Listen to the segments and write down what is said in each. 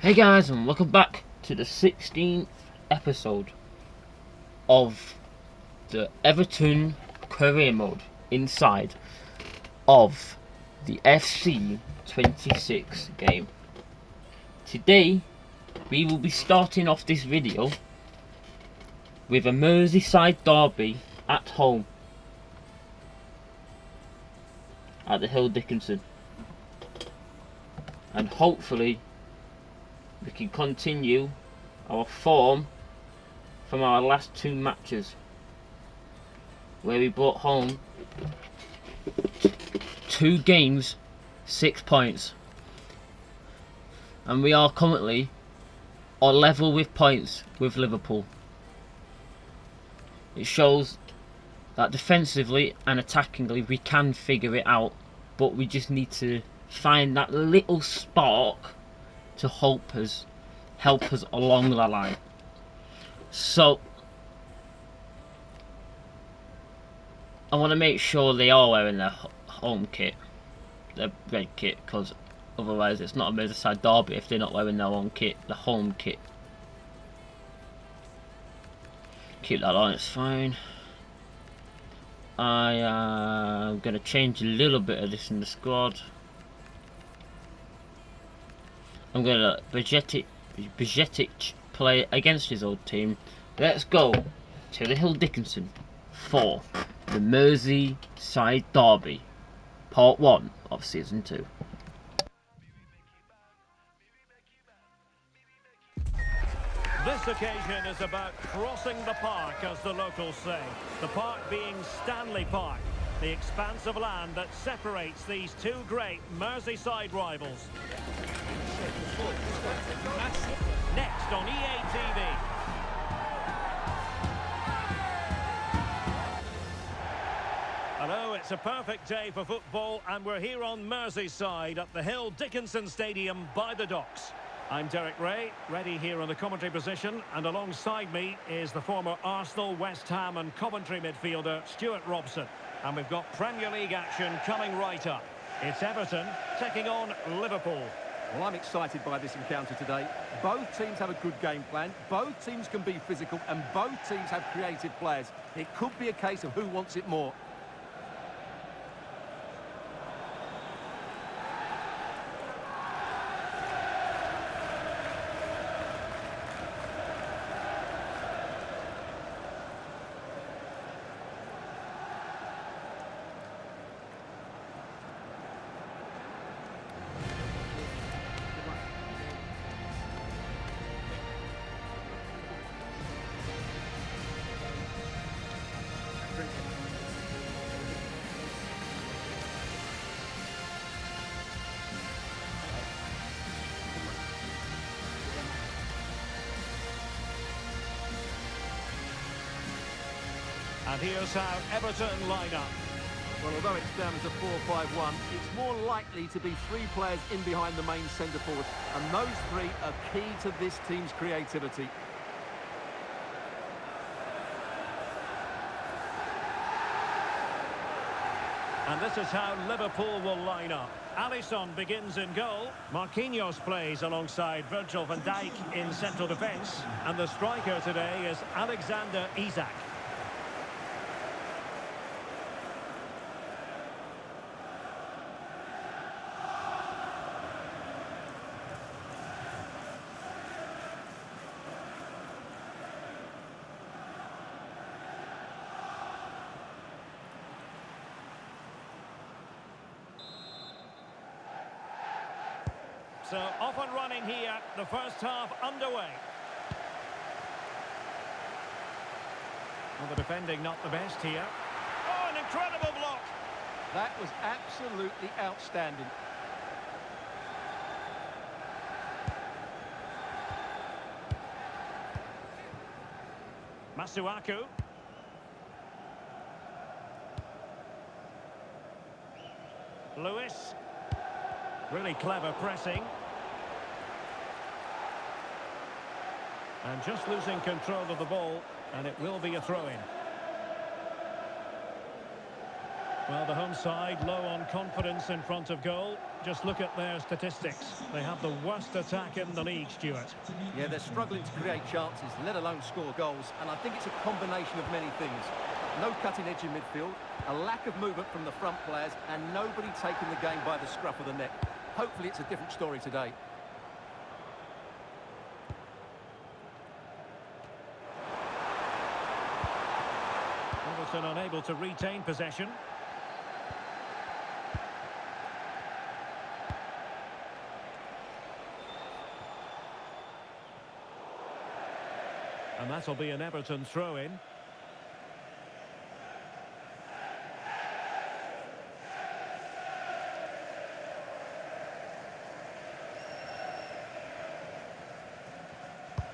Hey guys, and welcome back to the 16th episode of the Everton career mode inside of the FC 26 game. Today we will be starting off this video with a Merseyside derby at home at the Hill Dickinson, and hopefully we can continue our form from our last two matches, where we brought home 2 games, 6 points, and we are currently on level with points with Liverpool. It shows that defensively and attackingly we can figure it out, but we just need to find that little spark to help us along the line. So I want to make sure they are wearing their home kit, their red kit, because otherwise it's not a Merseyside derby if they're not wearing their own kit, the home kit. Keep that on, it's fine. I am going to change a little bit of this in the squad. I'm going to let Bajcetic play against his old team. Let's go to the Hill Dickinson for the Merseyside derby, part 1 of season 2. This occasion is about crossing the park, as the locals say. The park being Stanley Park, the expanse of land that separates these two great Merseyside rivals. Next on EA TV. Hello, it's a perfect day for football, and we're here on Merseyside at the Hill Dickinson Stadium by the docks. I'm Derek Ray, ready here in the commentary position, and alongside me is the former Arsenal, West Ham and Coventry midfielder Stuart Robson. And we've got Premier League action coming right up. It's Everton taking on Liverpool. Well, I'm excited by this encounter today. Both teams have a good game plan, both teams can be physical, and both teams have creative players. It could be a case of who wants it more. And here's how Everton line up. Well, although it's down as a 4-5-1, it's more likely to be 3 players in behind the main centre forward, and those 3 are key to this team's creativity. And this is how Liverpool will line up. Alisson begins in goal. Marquinhos plays alongside Virgil van Dijk in central defence. And the striker today is Alexander Isak. So off and running here, the first half underway. Well, the defending not the best here. Oh, an incredible block. That was absolutely outstanding. Masuaku. Lewis. Really clever pressing. And just losing control of the ball, and it will be a throw-in. Well, the home side low on confidence in front of goal. Just look at their statistics. They have the worst attack in the league, Stuart. Yeah, they're struggling to create chances, let alone score goals. And I think it's a combination of many things. No cutting edge in midfield, a lack of movement from the front players, and nobody taking the game by the scruff of the neck. Hopefully it's a different story today. Everton unable to retain possession. And that'll be an Everton throw-in.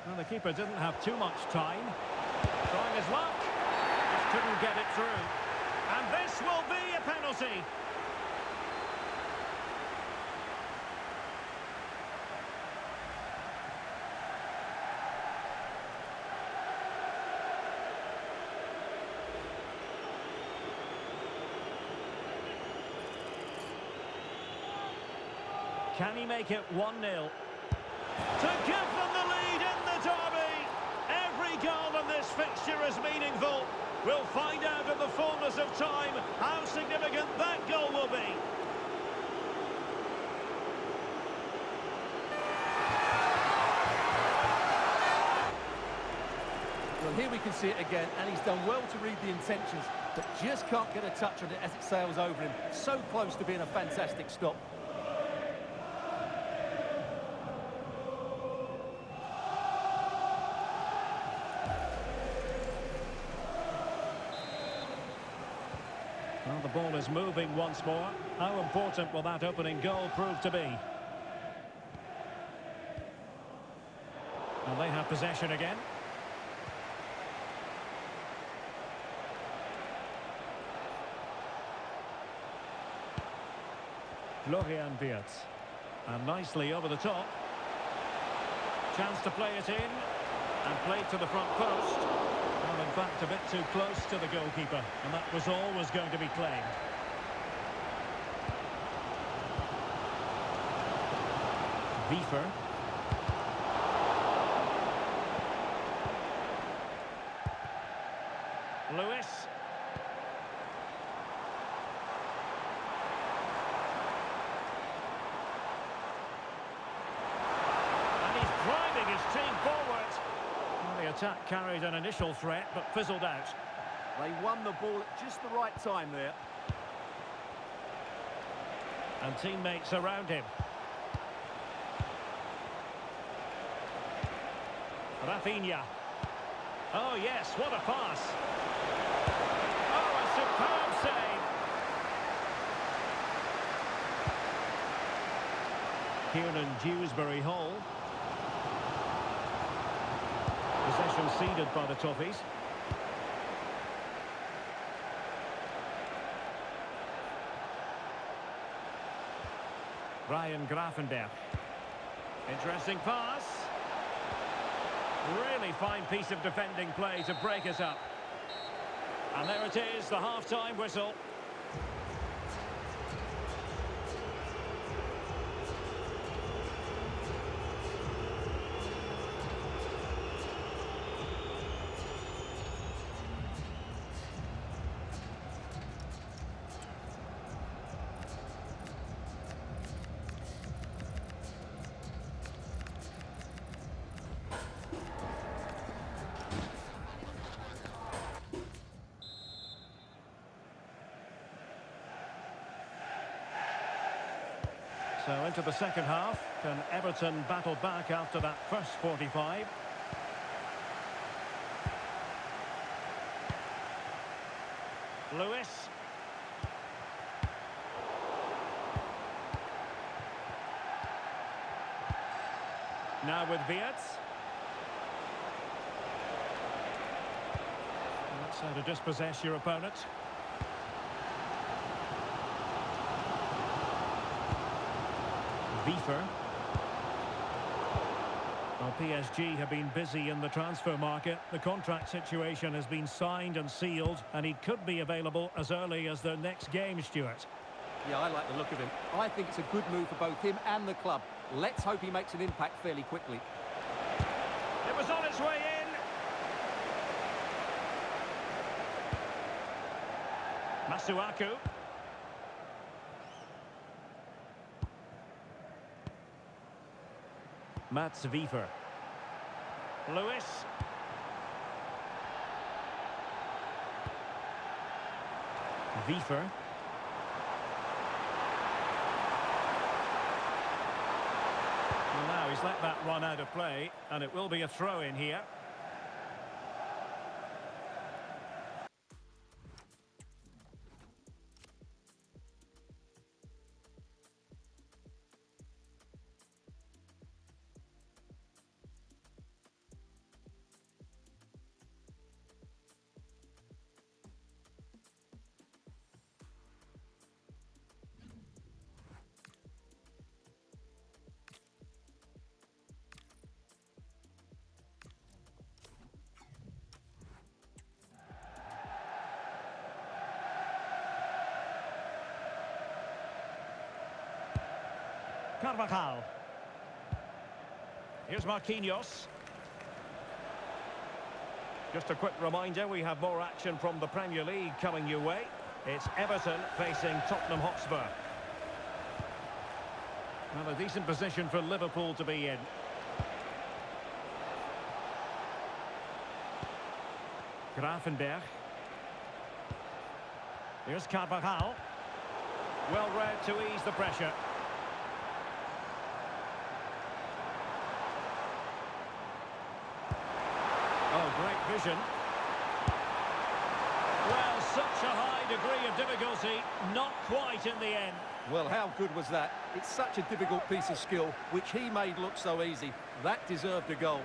Well, the keeper didn't have too much time. Trying his luck. Just couldn't get it through. And this will be a penalty. Can he make it 1-0? To give them the lead in the derby! Every goal in this fixture is meaningful. We'll find out in the fullness of time how significant that goal will be. Well, here we can see it again, and he's done well to read the intentions, but just can't get a touch on it as it sails over him. So close to being a fantastic stop. Well, the ball is moving once more. How important will that opening goal prove to be? And they have possession again. Florian Wirtz. And nicely over the top. Chance to play it in. And played to the front post. Well, in fact, a bit too close to the goalkeeper. And that was always going to be claimed. Wiefer. Lewis. And he's driving his team forward. Well, the attack carried an initial threat, but fizzled out. They won the ball at just the right time there. And teammates around him. Rafinha. Oh, yes, what a pass. Oh, a superb save. Kieran Dewsbury Hall. Possession ceded by the Toffees. Ryan Gravenberch. Interesting pass. Really fine piece of defending play to break us up. And there it is, the half-time whistle. So into the second half, can Everton battle back after that first 45? Lewis. Now with Wirtz. That's how to dispossess your opponent. Wiefer. Well, Well, PSG have been busy in the transfer market. The contract situation has been signed and sealed, and he could be available as early as their next game, Stuart. Yeah, I like the look of him. I think it's a good move for both him and the club. Let's hope he makes an impact fairly quickly. It was on its way in. Masuaku. Mats Wiever. Lewis. Wiever. Well, now he's let that run out of play, and it will be a throw in here. Carvajal. Here's Marquinhos. Just a quick reminder, we have more action from the Premier League coming your way. It's Everton facing Tottenham Hotspur. Well, a decent position for Liverpool to be in. Gravenberch. Here's Carvajal. Well read to ease the pressure. Oh, great vision. Well, such a high degree of difficulty, not quite in the end. Well, how good was that? It's such a difficult piece of skill, which he made look so easy. That deserved a goal.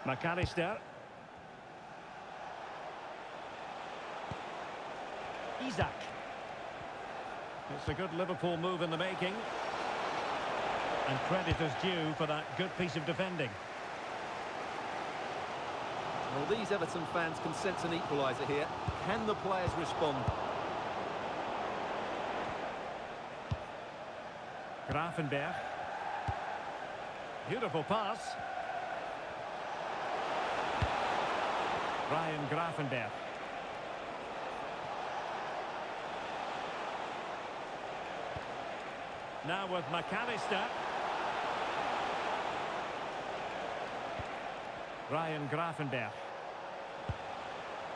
McAllister. Isaac. It's a good Liverpool move in the making. And credit is due for that good piece of defending. Well, these Everton fans can sense an equaliser here. Can the players respond? Gravenberch. Beautiful pass. Ryan Gravenberch. Now with McAllister. Ryan Gravenberch.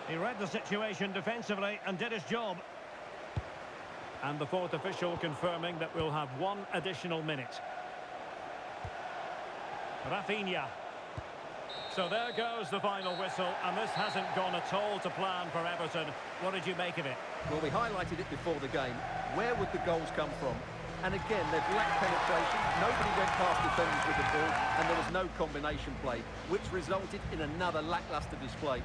He read the situation defensively and did his job. And the fourth official confirming that we'll have one additional minute. Rafinha. So there goes the final whistle, and this hasn't gone at all to plan for Everton. What did you make of it? Well, we highlighted it before the game. Where would the goals come from? And again, they've lacked penetration. Nobody went past defenders with the ball, and there was no combination play, which resulted in another lacklustre display.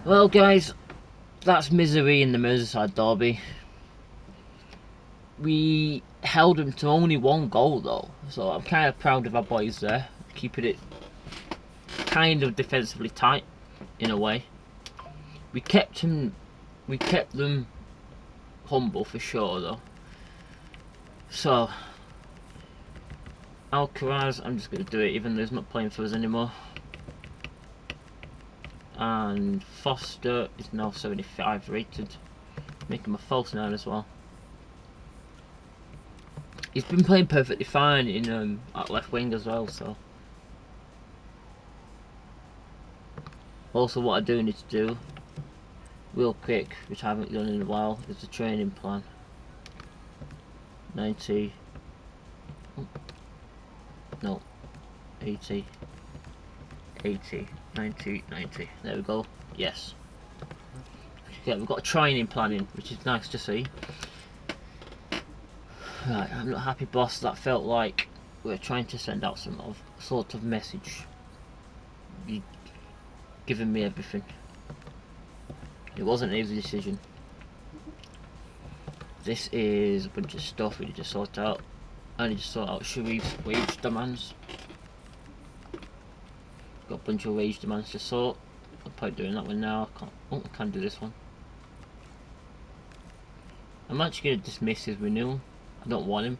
Well, guys, that's misery in the Merseyside derby. We held them to only one goal, though, so I'm kind of proud of our boys there, keeping it kind of defensively tight in a way. We kept them humble for sure, though. So Alcaraz, I'm just going to do it even though he's not playing for us anymore. And Foster is now 75 rated, make him a false 9 as well. He's been playing perfectly fine in at left wing as well, so. Also, what I do need to do, real quick, which I haven't done in a while, is the training plan. 90. No. 80. 80. 90. 90. There we go. Yes. Yeah, we've got a training plan in, which is nice to see. Right, I'm not happy, boss. That felt like we're trying to send out some sort of message. You giving me everything. It wasn't an easy decision. This is a bunch of stuff we need to sort out. I need to sort out Sharif's wage demands. Got a bunch of wage demands to sort. I'm probably doing that one now. I can't do this one. I'm actually going to dismiss his renewal. I don't want him.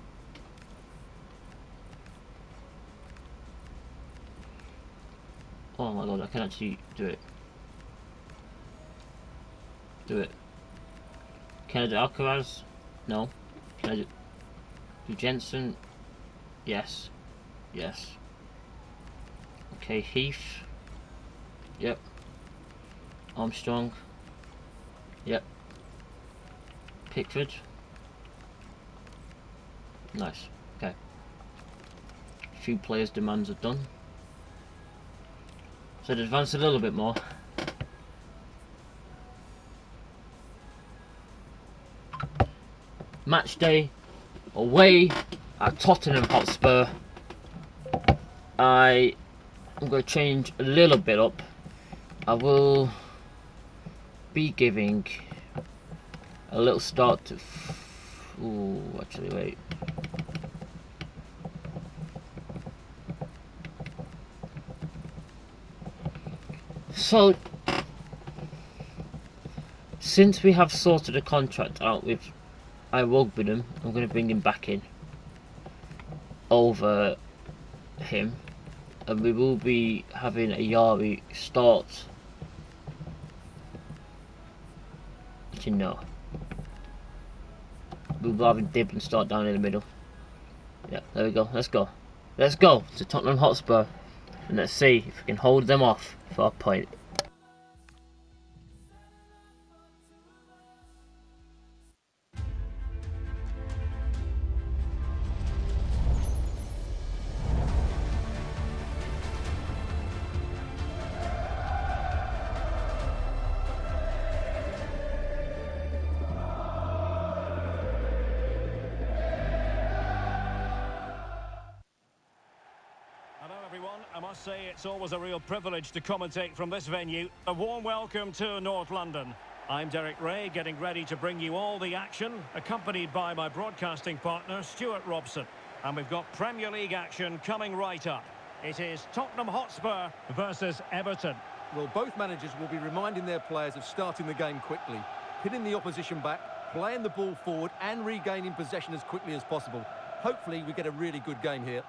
Oh my god, I can actually do it. Do it. Can I do Alcaraz? No. Can I do Jensen? Yes. Yes. Okay, Heath. Yep. Armstrong. Yep. Pickford. Nice. Okay. A few players' demands are done. So to advance a little bit more. Match day away at Tottenham Hotspur. I'm going to change a little bit up. I will be giving a little start to... Ooh, actually, wait. So, since we have sorted a contract out with Iwogbinam, I'm going to bring him back in over him, and we will be having a Yari start. You know, we'll be having Dibben start down in the middle. Yeah, there we go. Let's go. Let's go to Tottenham Hotspur, and let's see if we can hold them off for a point. I must say it's always a real privilege to commentate from this venue. A warm welcome to North London. I'm Derek Ray, getting ready to bring you all the action, accompanied by my broadcasting partner, Stuart Robson. And we've got Premier League action coming right up. It is Tottenham Hotspur versus Everton. Well, both managers will be reminding their players of starting the game quickly, hitting the opposition back, playing the ball forward and regaining possession as quickly as possible. Hopefully we get a really good game here.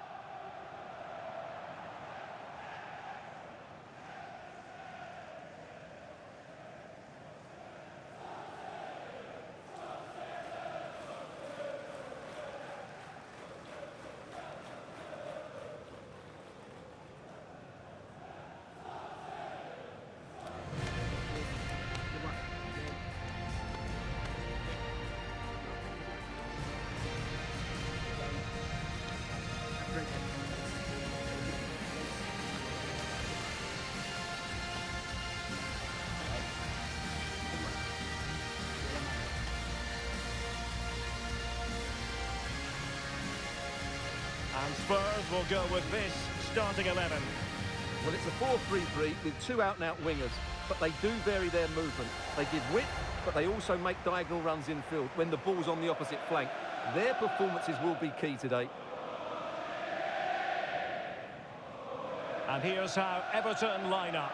And Spurs will go with this starting 11. Well, it's a 4-3-3 with two out-and-out wingers, but they do vary their movement. They give width, but they also make diagonal runs infield when the ball's on the opposite flank. Their performances will be key today. And here's how Everton line up.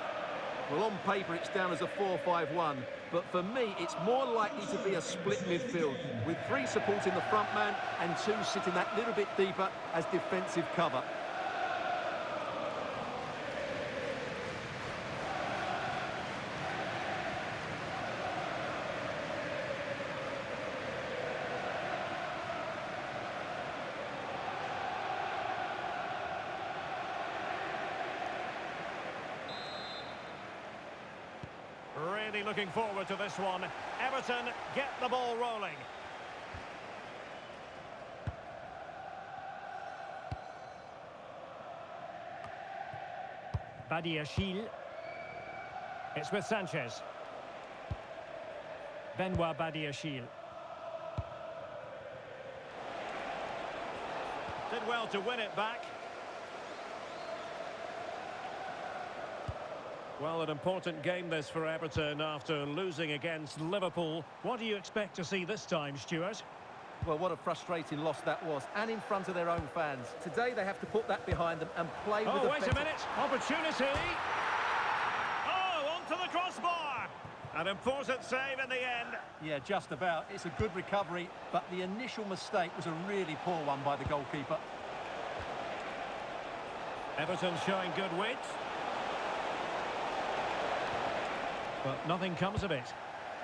Well, on paper, it's down as a 4-5-1, but for me, it's more likely to be a split midfield, with three supporting the front man and two sitting that little bit deeper as defensive cover. Really looking forward to this one. Everton get the ball rolling. Badiashile. It's with Sanchez. Benoit Badiashile. Did well to win it back. Well, an important game this for Everton after losing against Liverpool. What do you expect to see this time, Stuart? Well, what a frustrating loss that was, and in front of their own fans. Today they have to put that behind them and play with Oh, wait a minute. Opportunity. Oh, onto the crossbar. An important save in the end. Yeah, just about. It's a good recovery, but the initial mistake was a really poor one by the goalkeeper. Everton showing good width. But nothing comes of it.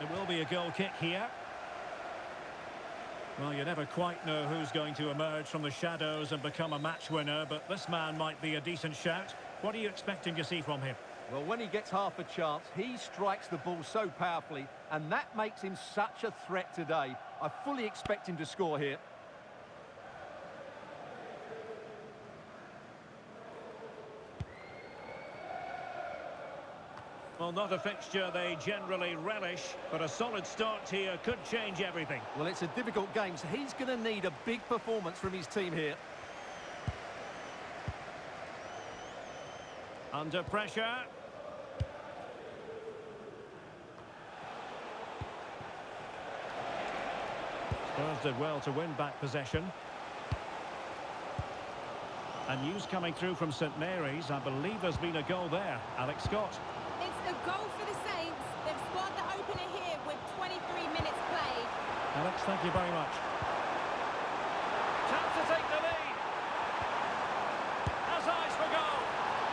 It will be a goal kick here. Well, you never quite know who's going to emerge from the shadows and become a match winner, but this man might be a decent shout. What are you expecting to see from him? Well, when he gets half a chance, he strikes the ball so powerfully, and that makes him such a threat today. I fully expect him to score here. Well, not a fixture they generally relish, but a solid start here could change everything. Well, it's a difficult game, so he's going to need a big performance from his team here. Under pressure. Spurs did well to win back possession. And news coming through from St Mary's. I believe there's been a goal there. Alex Scott. It's a goal for the Saints. They've scored the opener here with 23 minutes played. Alex, thank you very much. Chance to take the lead. Has eyes for goal.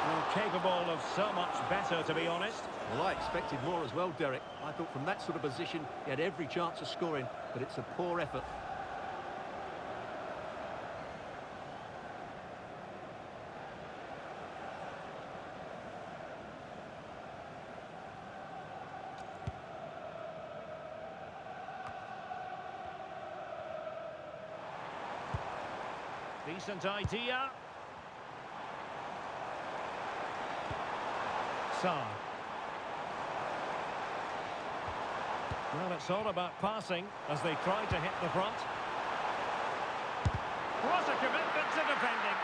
Well, capable of so much better, to be honest. Well, I expected more as well, Derek. I thought from that sort of position, he had every chance of scoring, but it's a poor effort. Decent idea. Saar. Well, it's all about passing as they try to hit the front. What a commitment to defending.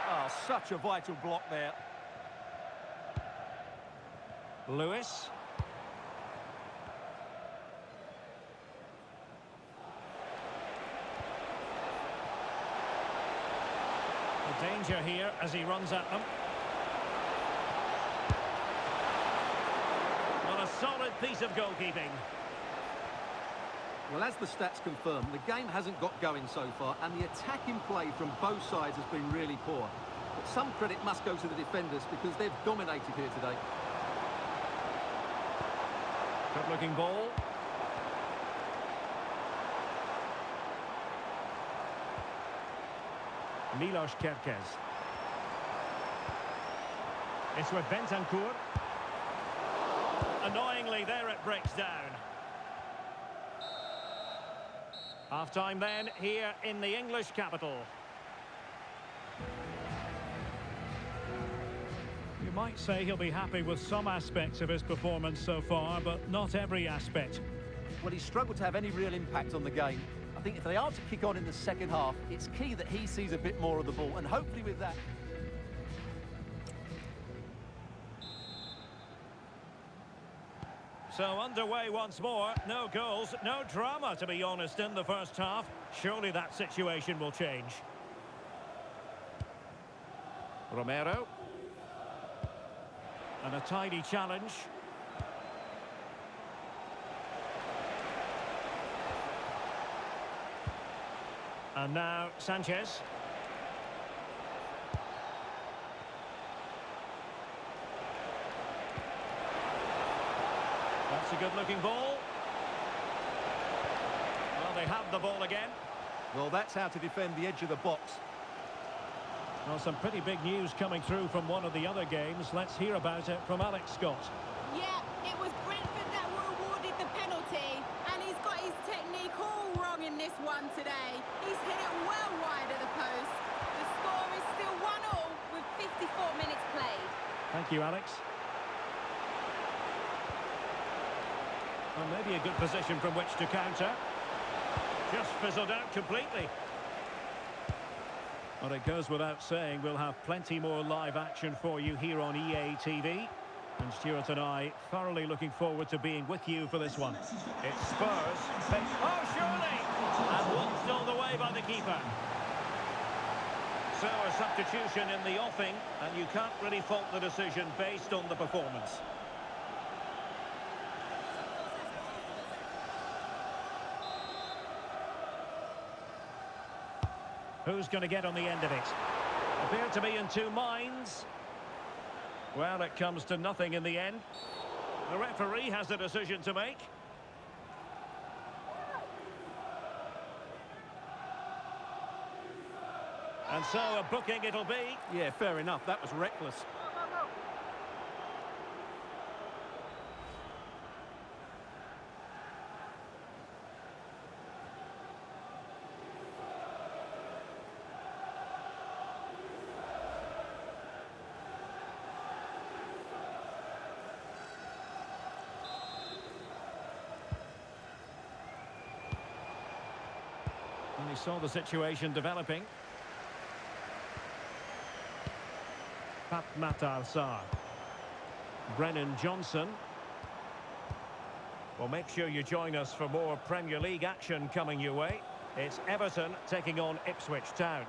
Oh, such a vital block there. Lewis. Danger here as he runs at them. Well, a solid piece of goalkeeping. Well, as the stats confirm, the game hasn't got going so far, and the attacking play from both sides has been really poor. But some credit must go to the defenders because they've dominated here today. Good looking ball. Milos Kerkez. It's with Bentancur. Annoyingly, there it breaks down. Half-time then, here in the English capital. You might say he'll be happy with some aspects of his performance so far, but not every aspect. Well, he's struggled to have any real impact on the game. I think if they are to kick on in the second half, it's key that he sees a bit more of the ball, and hopefully with that... So underway once more, no goals, no drama to be honest in the first half. Surely that situation will change. Romero. And a tidy challenge. And now Sanchez. That's a good-looking ball. Well, they have the ball again. Well, that's how to defend the edge of the box. Well, some pretty big news coming through from one of the other games. Let's hear about it from Alex Scott. Yeah, it was Brentford that were awarded the penalty, and he's got his technique all wrong in this one today. He's hit it well wide of the post. The score is still 1-1 with 54 minutes played. Thank you, Alex. Well, maybe a good position from which to counter. Just fizzled out completely. Well, it goes without saying we'll have plenty more live action for you here on EA TV. And Stuart and I thoroughly looking forward to being with you for this one. It's Spurs. Oh, surely! And one stole away by the keeper. So a substitution in the offing, and you can't really fault the decision based on the performance. Who's going to get on the end of it? Appear to be in two minds. Well, it comes to nothing in the end. The referee has a decision to make. And so a booking it'll be. Yeah, fair enough. That was reckless. And he saw the situation developing. Pat Matar-Sarr. Brennan Johnson. Well, make sure you join us for more Premier League action coming your way. It's Everton taking on Ipswich Town.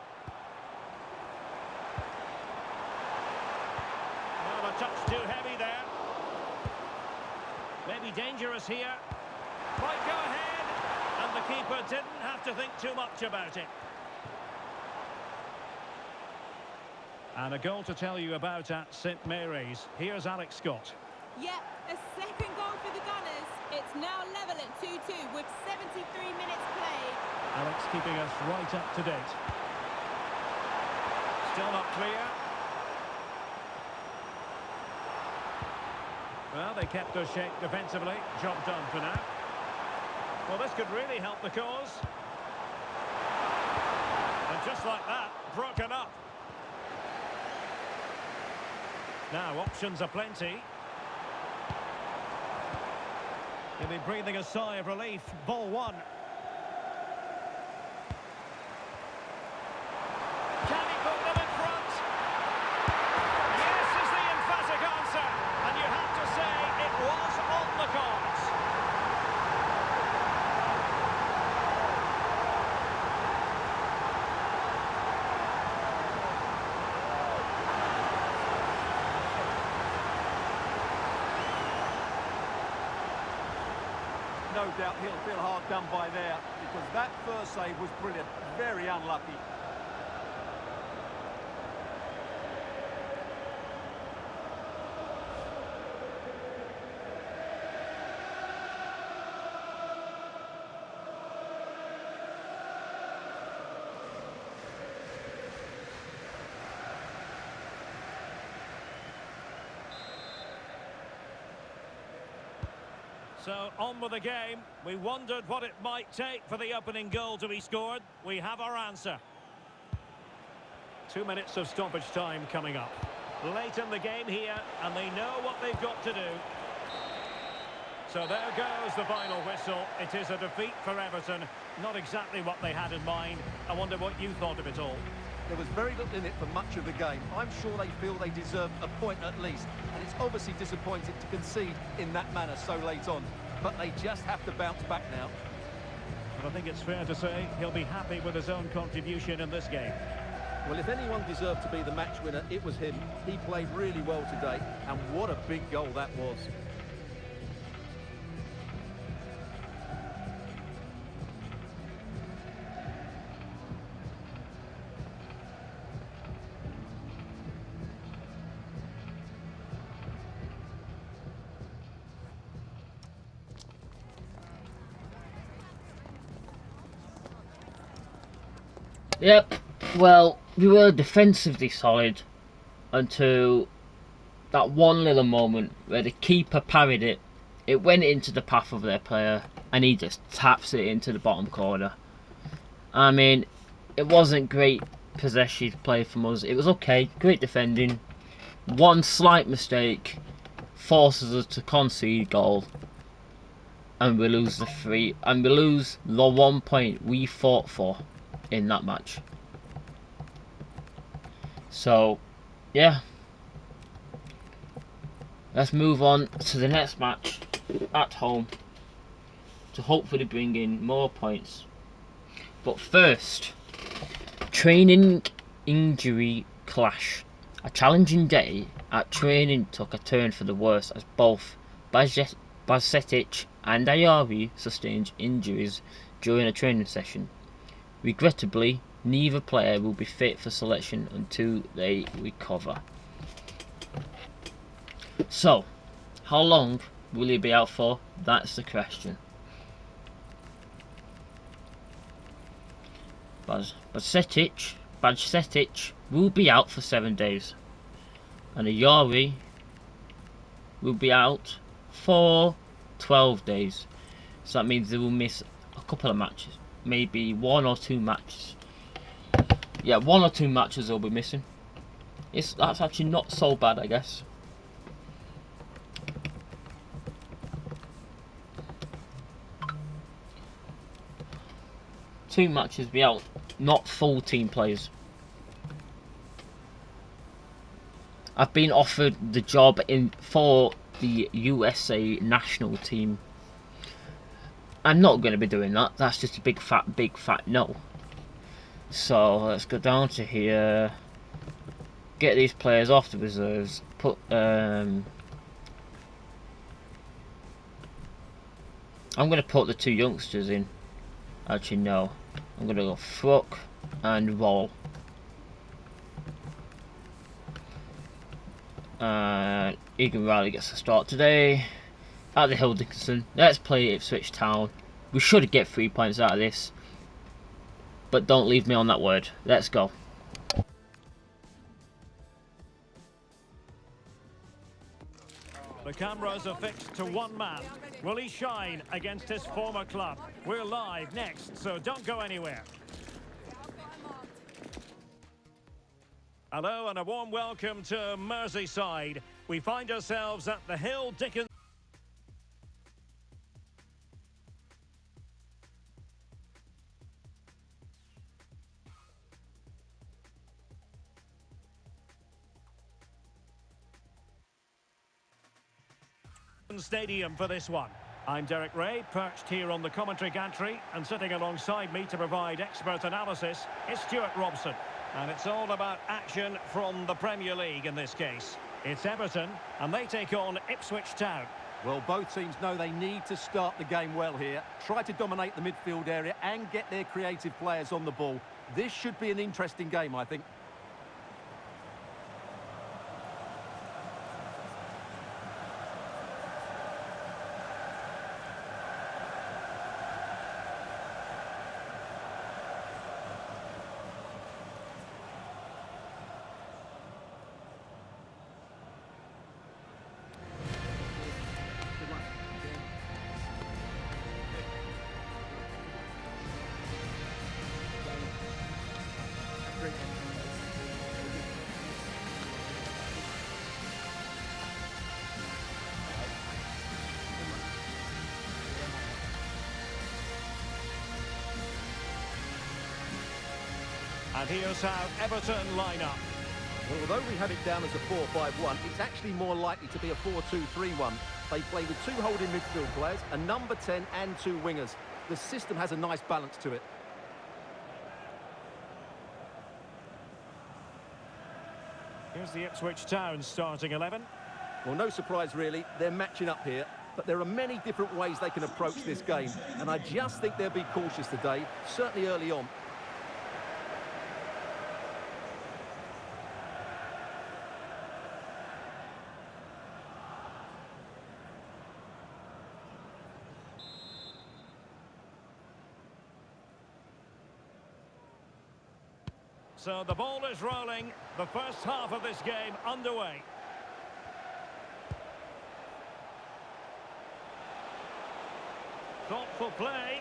Well, a touch too heavy there. Maybe dangerous here. Might go ahead. And the keeper didn't have to think too much about it. And a goal to tell you about at St Mary's. Here's Alex Scott. Yep, a second goal for the Gunners. It's now level at 2-2 with 73 minutes played. Alex keeping us right up to date. Still not clear. Well, they kept us shape defensively. Job done for now. Well, this could really help the cause. And just like that, broken up. Now, options are plenty. He'll be breathing a sigh of relief. Ball one. Can he put them in front? Yes is the emphatic answer. And you have to say it was on the cards. No doubt he'll feel hard done by there, because that first save was brilliant. Very unlucky. So, on with the game. We wondered what it might take for the opening goal to be scored. We have our answer. 2 minutes of stoppage time coming up. Late in the game here, and they know what they've got to do. So there goes the final whistle. It is a defeat for Everton. Not exactly what they had in mind. I wonder what you thought of it all. There was very little in it for much of the game. I'm sure they feel they deserve a point at least. And it's obviously disappointing to concede in that manner so late on. But they just have to bounce back now. But I think it's fair to say he'll be happy with his own contribution in this game. Well, if anyone deserved to be the match winner, it was him. He played really well today. And what a big goal that was. Yep, well, we were defensively solid until that one little moment where the keeper parried it. It went into the path of their player and he just taps it into the bottom corner. I mean, it wasn't great possession play from us. It was okay, great defending. One slight mistake forces us to concede goal. And we lose the 3, and we lose the 1 point we fought for in that match. So, yeah. Let's move on to the next match at home to hopefully bring in more points. But first, training injury clash. A challenging day at training took a turn for the worse as both Bajcetic and Ayari sustained injuries during a training session. Regrettably, neither player will be fit for selection until they recover. So, how long will he be out for? That's the question. Bajcetic will be out for 7 days, and Ayari will be out for 12 days. So that means they will miss a couple of matches, maybe 1 or 2 matches. Yeah, 1 or 2 matches they'll be missing. That's actually not so bad, I guess. Two matches be out, not full team players. I've been offered the job for the USA national team. I'm not going to be doing that. That's just a big fat no. So let's go down to here. Get these players off the reserves. I'm going to put the 2 youngsters in. Actually, no. I'm going to go Fruck and Roll. Egan Riley gets a start today at the Hill Dickinson. Let's play Ipswich Town. We should get 3 points out of this, but don't leave me on that word. Let's go. The cameras are fixed to one man. Will he shine against his former club? We're live next, so don't go anywhere. Hello and a warm welcome to Merseyside. We find ourselves at the Hill Dickinson Stadium for this one. I'm Derek Ray, perched here on the commentary gantry, and sitting alongside me to provide expert analysis is Stuart Robson. And it's all about action from the Premier League in this case. It's Everton, and they take on Ipswich Town. Well, both teams know they need to start the game well here. Try to dominate the midfield area and get their creative players on the ball. This should be an interesting game, I think. And here's how Everton line up. Well, although we have it down as a 4-5-1, it's actually more likely to be a 4-2-3-1. They play with 2 holding midfield players, a number 10 and 2 wingers. The system has a nice balance to it. Here's the Ipswich Town starting 11. Well, no surprise really, they're matching up here, but there are many different ways they can approach this game, and I just think they'll be cautious today, certainly early on. So the ball is rolling, the first half of this game underway. Thoughtful play.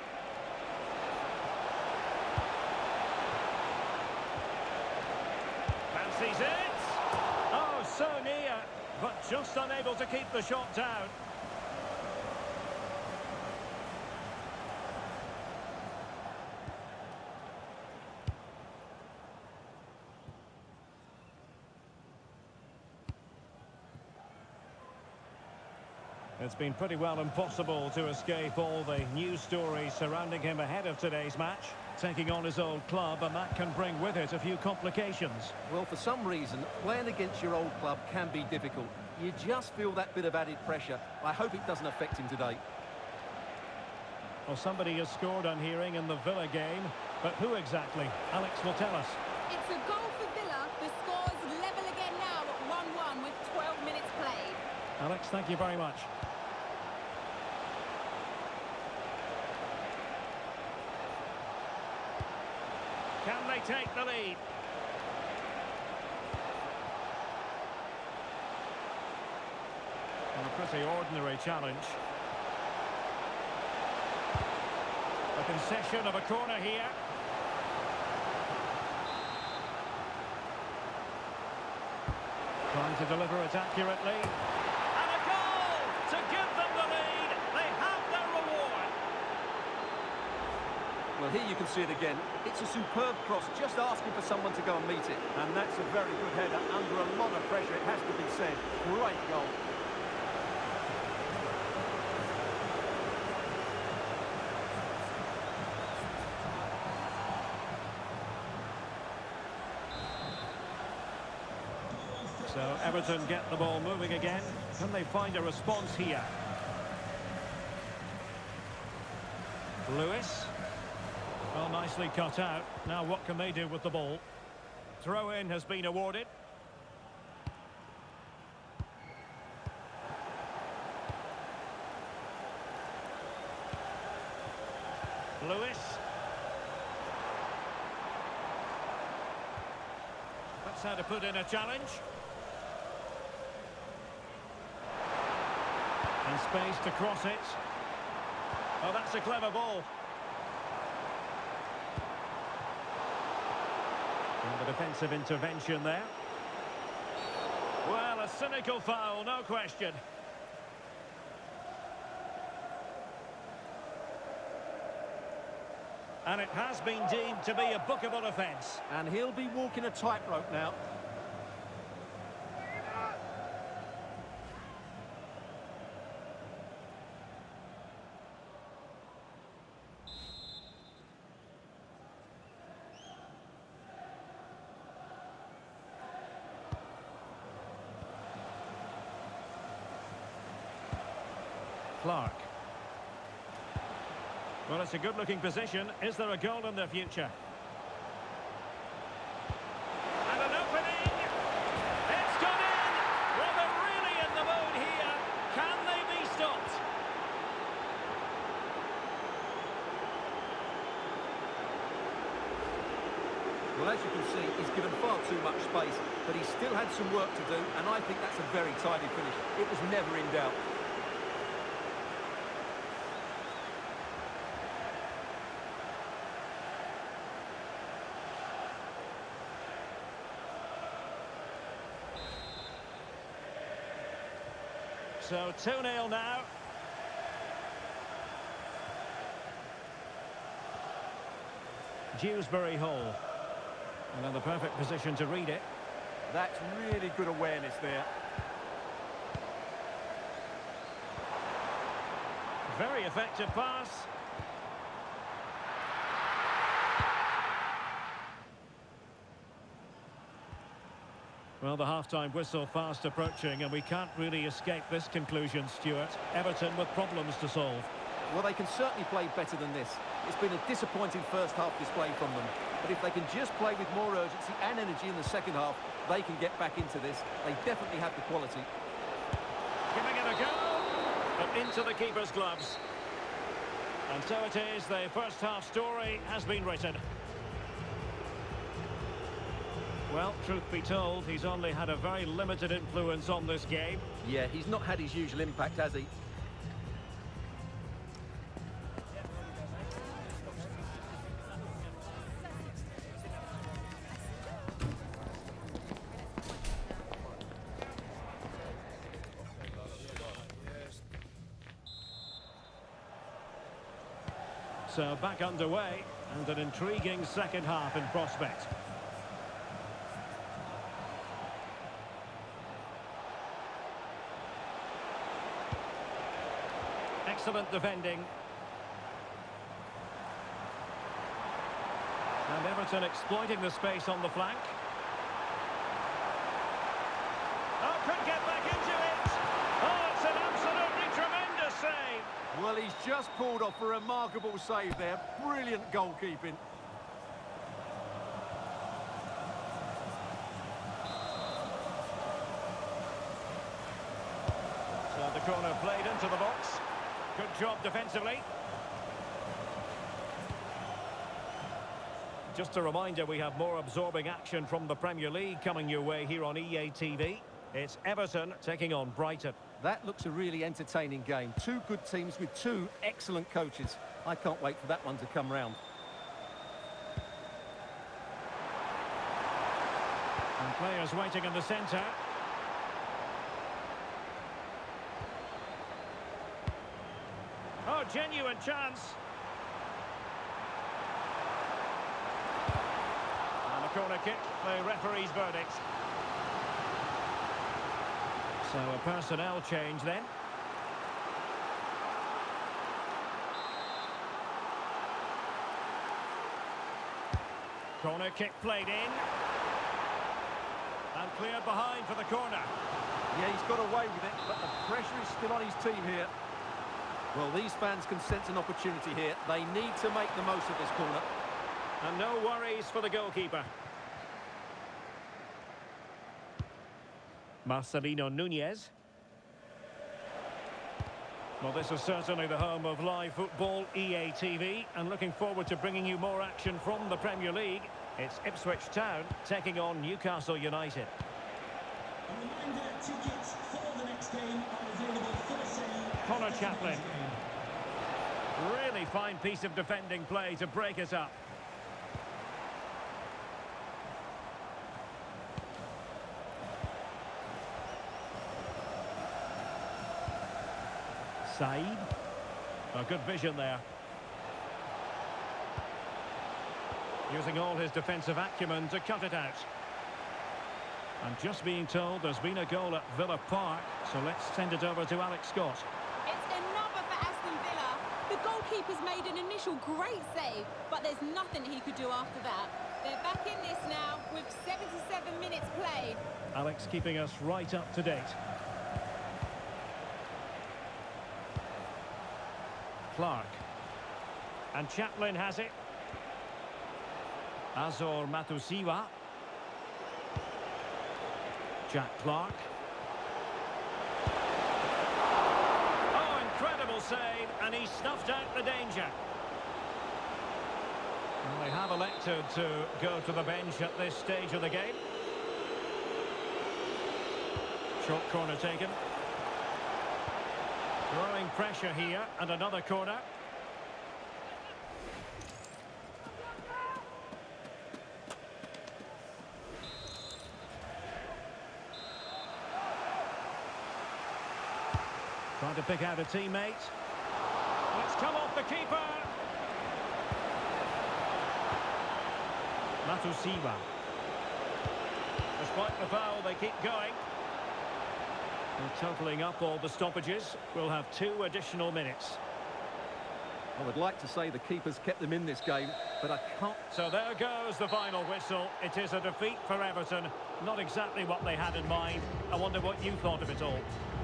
Fancies it. Oh, so near, but just unable to keep the shot down. It's been pretty well impossible to escape all the news stories surrounding him ahead of today's match. Taking on his old club, and that can bring with it a few complications. Well, for some reason, playing against your old club can be difficult. You just feel that bit of added pressure. I hope it doesn't affect him today. Well, somebody has scored on hearing in the Villa game, but who exactly? Alex will tell us. It's a goal for Villa. The score's level again now at 1-1 with 12 minutes played. Alex, thank you very much. Can they take the lead? And a pretty ordinary challenge. A concession of a corner here. Trying to deliver it accurately. And a goal to give them the lead. They have their reward. Well, here you can see it again. It's a superb cross, just asking for someone to go and meet it. And that's a very good header, under a lot of pressure, it has to be said. Great goal. So Everton get the ball moving again. Can they find a response here? Lewis. Well, nicely cut out. Now what can they do with the ball? Throw-in has been awarded. Lewis. That's how to put in a challenge. And space to cross it. Oh, that's a clever ball. And the defensive intervention there. Well, a cynical foul, no question. And it has been deemed to be a bookable offence. And he'll be walking a tightrope now. Clark. Well, it's a good-looking position. Is there a goal in the future? And an opening! It's gone in! Well, they're really in the mood here. Can they be stopped? Well, as you can see, he's given far too much space, but he still had some work to do, and I think that's a very tidy finish. It was never in doubt. So 2-0 now. Dewsbury Hall. And in the perfect position to read it. That's really good awareness there. Very effective pass. Well, the half-time whistle fast approaching, and we can't really escape this conclusion, Stuart. Everton with problems to solve. Well, they can certainly play better than this. It's been a disappointing first half display from them. But if they can just play with more urgency and energy in the second half, they can get back into this. They definitely have the quality. Giving it a go, but into the keeper's gloves. And so it is, the first half story has been written. Well, truth be told, he's only had a very limited influence on this game. Yeah, he's not had his usual impact, has he? So back underway, and an intriguing second half in prospect. excellent defending. And Everton exploiting the space on the flank. Oh, could get back into it. Oh, it's an absolutely tremendous save. Well, he's just pulled off a remarkable save there. Brilliant goalkeeping. So the corner played into the box. Good job defensively. Just a reminder, we have more absorbing action from the Premier League coming your way here on EA TV. It's Everton taking on Brighton. That looks a really entertaining game. Two good teams with two excellent coaches. I can't wait for that one to come round. And players waiting in the centre. Oh, genuine chance. And a corner kick, the referee's verdict. So a personnel change then. Corner kick played in. And cleared behind for the corner. Yeah, he's got away with it, but the pressure is still on his team here. Well, these fans can sense an opportunity here. They need to make the most of this corner. And no worries for the goalkeeper. Marcelino Nunez. Well, this is certainly the home of live football, EA TV, and looking forward to bringing you more action from the Premier League. It's Ipswich Town taking on Newcastle United. A reminder, tickets for the next game are available for sale. Connor Chaplin. Really fine piece of defending play to break it up. Said. A good vision there. Using all his defensive acumen to cut it out. I'm just being told there's been a goal at Villa Park, so let's send it over to Alex Scott. It's another for Aston Villa. The goalkeeper's made an initial great save, but there's nothing he could do after that. They're back in this now with 77 minutes played. Alex keeping us right up to date. Clark. And Chaplin has it. Azor Matusiwa. Jack Clark. Oh, incredible save, and he snuffed out the danger. And they have elected to go to the bench at this stage of the game. Short corner taken. Growing pressure here, and another corner. Trying to pick out a teammate. It's come off the keeper. Matusiwa. Despite the foul, they keep going. And totalling up all the stoppages, we'll have 2 additional minutes. I would like to say the keeper's kept them in this game, but I can't. So there goes the final whistle. It is a defeat for Everton. Not exactly what they had in mind. I wonder what you thought of it all.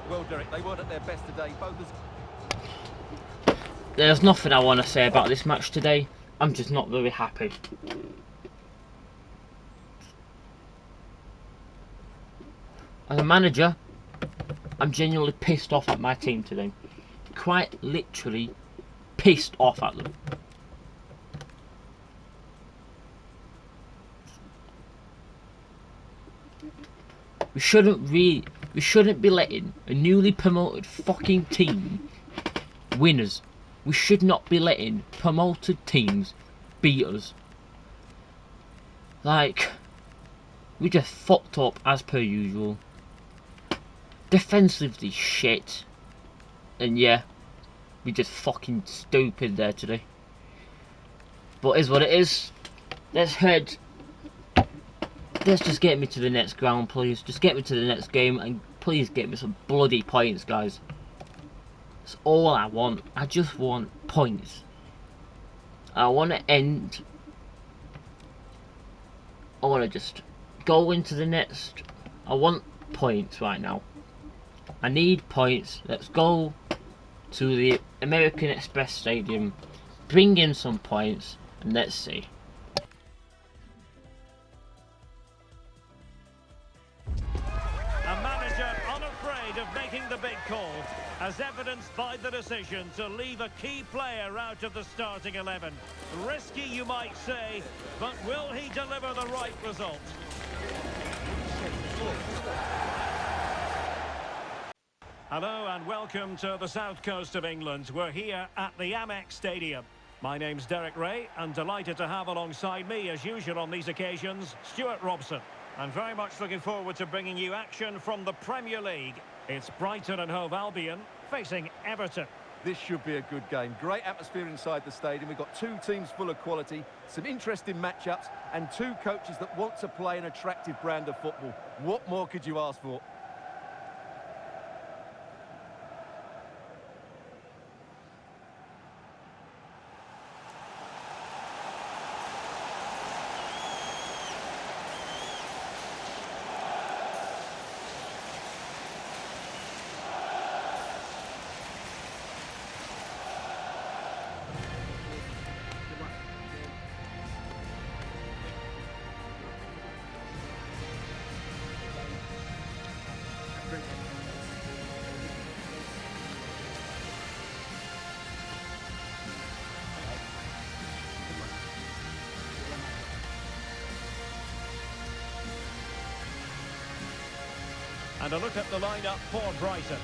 Well, Derek, they weren't at their best today. Both as... There's nothing I want to say about this match today. I'm just not very happy. As a manager, I'm genuinely pissed off at my team today. Quite literally pissed off at them. We shouldn't be letting a newly promoted fucking team win us. We should not be letting promoted teams beat us. Like, we just fucked up as per usual. Defensively shit. And yeah, we just fucking stupid there today. But is what it is. Let's just get me to the next ground, please. Just get me to the next game and please get me some bloody points, guys. That's all I want. I just want points. I want to end. I want to just go into the next. I want points right now. I need points. Let's go to the American Express Stadium, bring in some points, and let's see. A manager unafraid of making the big call, as evidenced by the decision to leave a key player out of the starting 11. Risky, you might say, but will he deliver the right result? Hello and welcome to the south coast of England. We're here at the Amex Stadium. My name's Derek Ray, and delighted to have alongside me, as usual on these occasions, Stuart Robson. And very much looking forward to bringing you action from the Premier League. It's Brighton and Hove Albion facing Everton. This should be a good game. Great atmosphere inside the stadium. We've got two teams full of quality, some interesting matchups, and two coaches that want to play an attractive brand of football. What more could you ask for? And a look at the lineup for Brighton.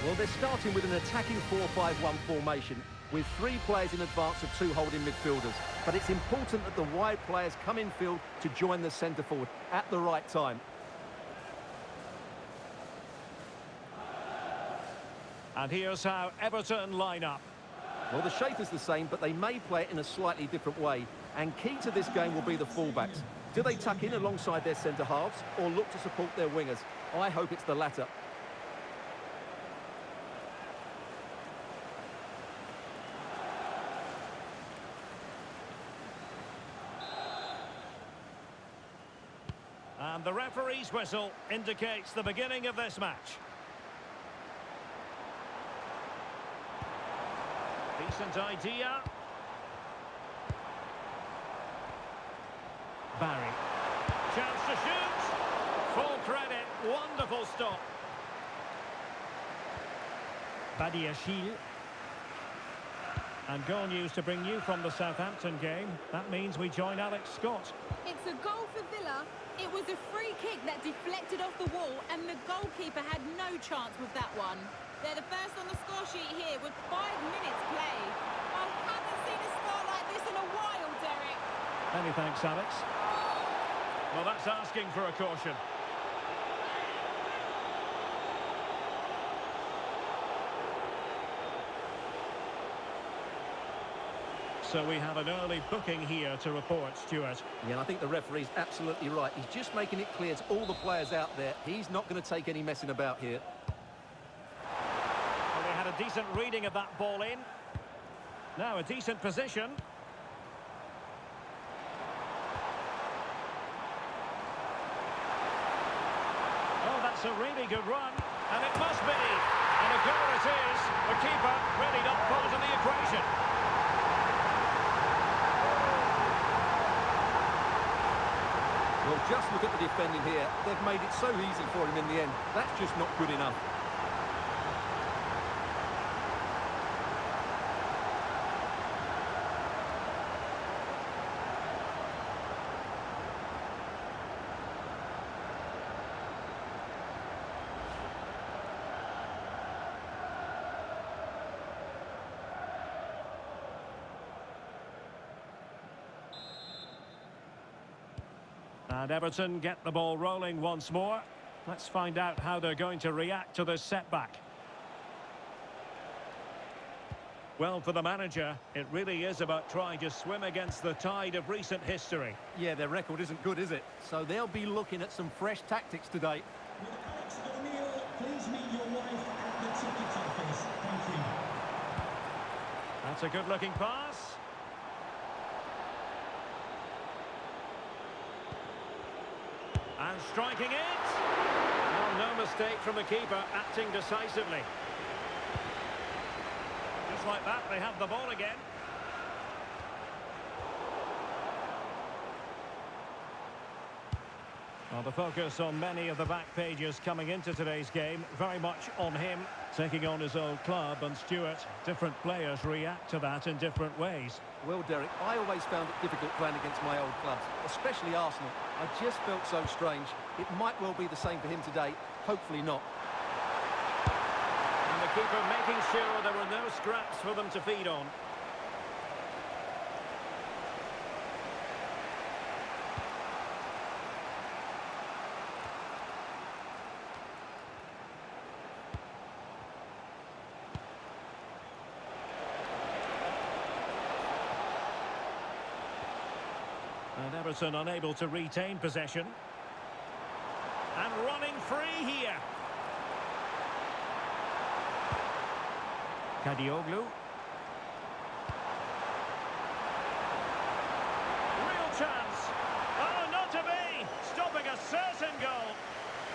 Well, they're starting with an attacking 4-5-1 formation with three players in advance of two holding midfielders. But it's important that the wide players come in field to join the centre forward at the right time. And here's how Everton line up. Well, the shape is the same, but they may play it in a slightly different way. And key to this game will be the fullbacks. Do they tuck in alongside their centre-halves or look to support their wingers? I hope it's the latter. And the referee's whistle indicates the beginning of this match. Decent idea. Barry. Chance to shoot. Full credit. Wonderful stop. Badiashile. And goal news to bring you from the Southampton game. That means we join Alex Scott. It's a goal for Villa. It was a free kick that deflected off the wall, and the goalkeeper had no chance with that one. They're the first on the score sheet here with 5 minutes played. I haven't seen a score like this in a while, Derek. Many thanks, Alex. Well, that's asking for a caution. So we have an early booking here to report, Stuart. Yeah, and I think the referee's absolutely right. He's just making it clear to all the players out there, he's not going to take any messing about here. Well, they had a decent reading of that ball in. Now a decent position. Oh, that's a really good run. And it must be. And a goal it is. The keeper really not part of the equation. Well, just look at the defending here. They've made it so easy for him in the end. That's just not good enough. And Everton get the ball rolling once more. Let's find out how they're going to react to this setback. Well, for the manager, it really is about trying to swim against the tide of recent history. Yeah, their record isn't good, is it? So they'll be looking at some fresh tactics today. With Alex O'Neill, please meet your wife at the ticket office. Thank you. That's a good-looking pass. And striking it. Well, no mistake from the keeper, acting decisively. Just like that, they have the ball again. Well, the focus on many of the back pages coming into today's game, very much on him, taking on his old club. And Stuart, different players react to that in different ways. Well, Derek, I always found it difficult playing against my old clubs, especially Arsenal. I just felt so strange. It might well be the same for him today. Hopefully not. And the keeper making sure there were no scraps for them to feed on. And Everton unable to retain possession. And running free here. Kadioglu. Real chance. Oh, not to be. Stopping a certain goal.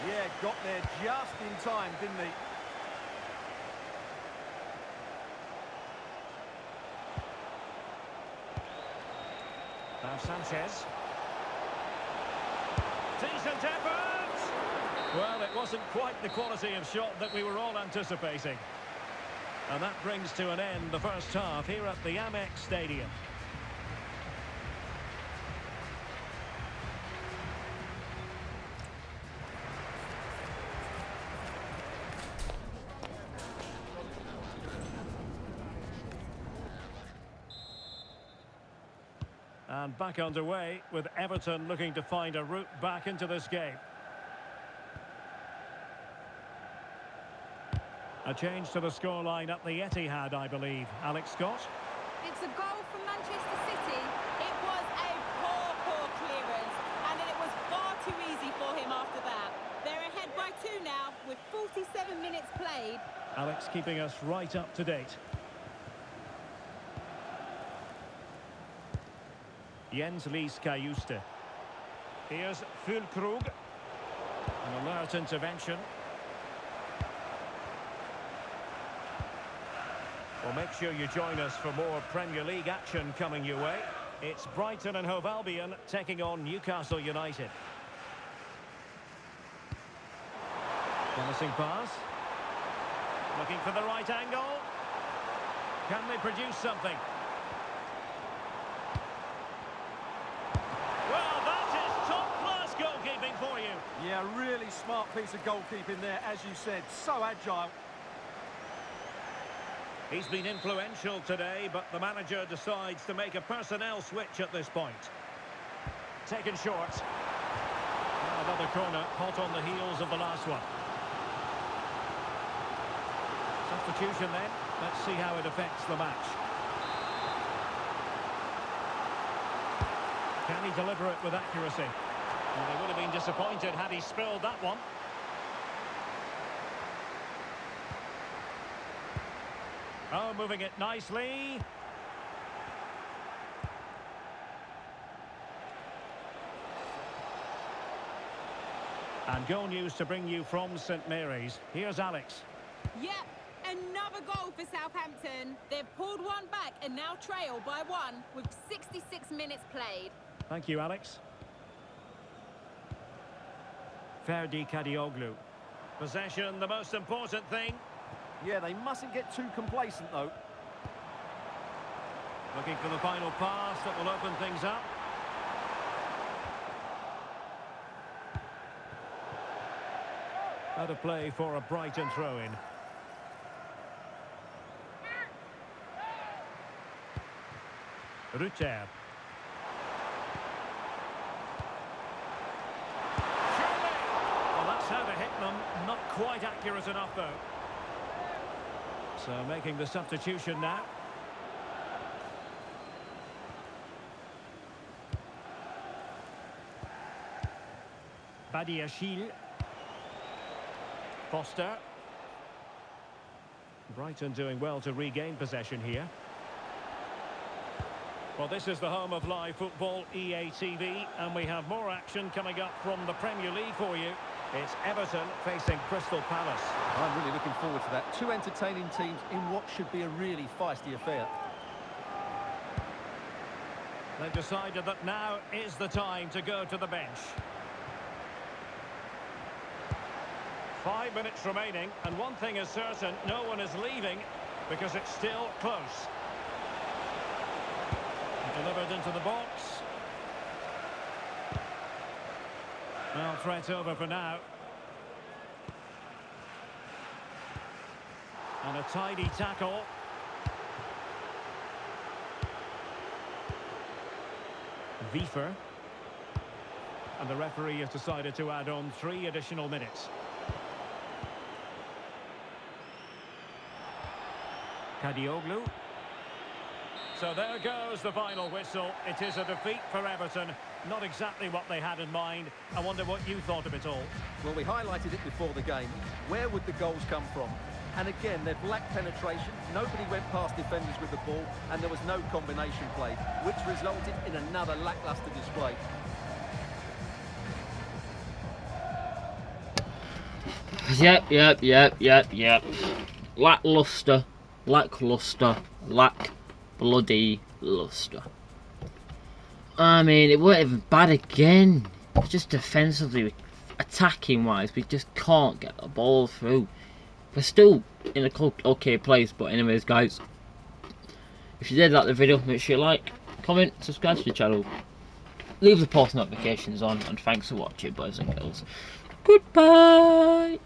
Yeah, got there just in time, didn't he? Now Sanchez. Decent effort! Well, it wasn't quite the quality of shot that we were all anticipating. And that brings to an end the first half here at the Amex Stadium. And back underway with Everton looking to find a route back into this game. A change to the scoreline at the Etihad, I believe. Alex Scott. It's a goal from Manchester City. It was a poor clearance, and then it was far too easy for him after that. They're ahead by 2 now with 47 minutes played. Alex keeping us right up to date. Jens Lies Kajuste. Here's Füllkrug. An alert intervention. Well, make sure you join us for more Premier League action coming your way. It's Brighton and Hove Albion taking on Newcastle United. Promising pass. Looking for the right angle. Can they produce something? Well, that is top-class goalkeeping for you. Yeah, really smart piece of goalkeeping there, as you said. So agile. He's been influential today, but the manager decides to make a personnel switch at this point. Taken short. Another corner, hot on the heels of the last one. Substitution then. Let's see how it affects the match. Can he deliver it with accuracy? Well, they would have been disappointed had he spilled that one. Oh, moving it nicely. And goal news to bring you from St Mary's. Here's Alex. Yep, another goal for Southampton. They've pulled one back and now trail by 1 with 66 minutes played. Thank you, Alex. Ferdi Kadioglu. Possession, the most important thing. Yeah, they mustn't get too complacent, though. Looking for the final pass that will open things up. Out of play for a Brighton throw-in. Rutter. Well, that's how to hit them. Not quite accurate enough, though. So making the substitution now. Badiashile. Foster. Brighton doing well to regain possession here. Well, this is the home of live football, EA TV, and we have more action coming up from the Premier League for you. It's Everton facing Crystal Palace. I'm really looking forward to that. Two entertaining teams in what should be a really feisty affair. They've decided that now is the time to go to the bench. 5 minutes remaining, and one thing is certain, no one is leaving because it's still close. Delivered into the box. Well, threat over for now. And a tidy tackle. Wiefer. And the referee has decided to add on 3 additional minutes. Kadioglu. So there goes the final whistle. It is a defeat for Everton. Not exactly what they had in mind. I wonder what you thought of it all. Well, we highlighted it before the game. Where would the goals come from? And again, they've lacked penetration. Nobody went past defenders with the ball, and there was no combination play, which resulted in another lacklustre display. Yep. Lackluster, bloody luster. I mean, it weren't even bad again. It's just defensively, attacking wise, we just can't get the ball through. We're still in a okay place, but anyways, guys, if you did like the video, make sure you like, comment, subscribe to the channel, leave the post notifications on, and thanks for watching, boys and girls. Goodbye.